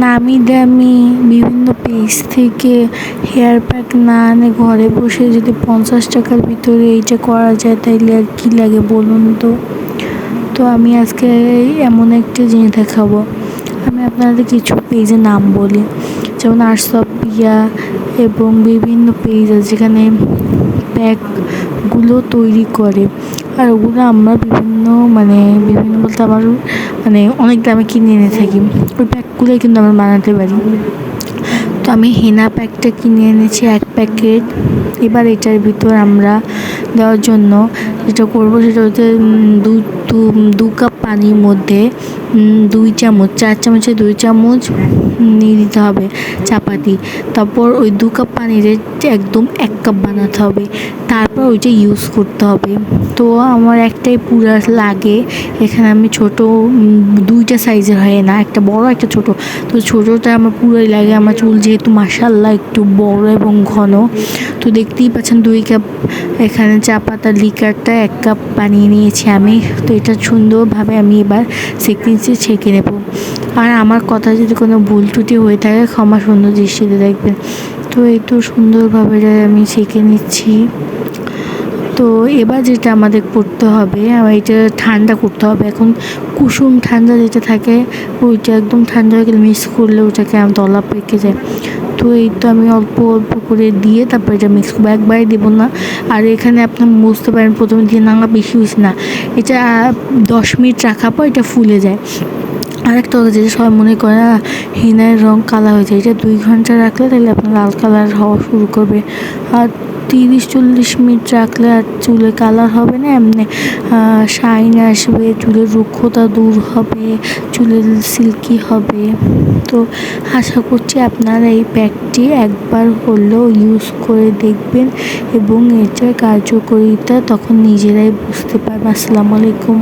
নামি দামি বিভিন্ন পেজ থেকে হেয়ার প্যাক না আনে ঘরে বসে যদি 50 টাকার ভিতরে এইটা করা যায় তাইলে আর কি লাগে বলুন তো। তো আমি আজকে এমন একটা জিনিস দেখাবো। আমি আপনাদের কিছু পেজের নাম বলি, যেমন আরসপিয়া এবং বিভিন্ন পেজ আছে যেখানে প্যাকগুলো তৈরি করে। আর ওগুলো আমরা বিভিন্ন বলতে আমার অনেক দামে কিনে এনে থাকি। ওই প্যাকগুলোই কিন্তু আমরা বানাতে পারি। তো আমি হেনা প্যাকটা কিনে এনেছি 1 প্যাকেট। এবার এটার ভিতর আমরা দেওয়ার জন্য যেটা করবো সেটা হচ্ছে 2 কাপ পানির মধ্যে 2 চামচ 4 চামচে 2 চামচ নিয়ে দিতে হবে চাপাতি। তারপর ওই 2 কাপ পানিরে একদম 1 কাপ বানাতে হবে, তারপর ওইটা ইউজ করতে হবে। তো আমার একটাই পুরা লাগে, এখানে আমি ছোটো 2টা সাইজের হয় না, একটা বড় একটা ছোট। তো ছোটোটা আমার পুরোই লাগে। আমার চুল যেহেতু মাশাআল্লাহ একটু বড় এবং ঘন, তো দেখতেই পাচ্ছেন 2 কাপ এখানে চা পাতার লিকারটা 1 কাপ বানিয়ে নিয়েছি আমি। তো এটা সুন্দরভাবে আমি এবার ছেঁকে নেব। আর আমার কথা যদি কোনো ভুল ত্রুটি হয়ে থাকে ক্ষমা সুন্দর দৃষ্টিতে দেখবেন। তো এই তো সুন্দরভাবে আমি ছেঁকে নিচ্ছি। তো এবার যেটা আমাদের করতে হবে, এটা ঠান্ডা করতে হবে। এখন কুসুম ঠান্ডা যেটা থাকে ওইটা একদম ঠান্ডা হয়ে গেলে মিক্স করলে ওটাকে দলা পেকে যায়। তো এই তো আমি অল্প অল্প করে দিয়ে তারপর এটা মিক্স করবো, একবারে দেবো না। আর এখানে আপনার বুঝতে পারেন প্রথমে দিয়ে না বেশি হয়েছে না, এটা 10 মিনিট রাখার পর এটা ফুলে যায়। আরেকটা যেটা সবাই মনে করে হেনার রং কালা হয়ে যায়, এটা 2 ঘন্টা রাখলে তাহলে আপনার লাল কালার হওয়া শুরু করবে। আর 30-40 মিনিট রাখলে আর চুলে কালার হবে না, এমনি শাইন আসবে, চুলের রুক্ষতা দূর হবে, চুলের সিল্কি হবে। তো আশা করছি আপনারা এই প্যাকটি একবার হলেও ইউজ করে দেখবেন এবং এটার কার্যকারিতা তখন নিজেরাই বুঝতে পারবেন। আসসালামু আলাইকুম।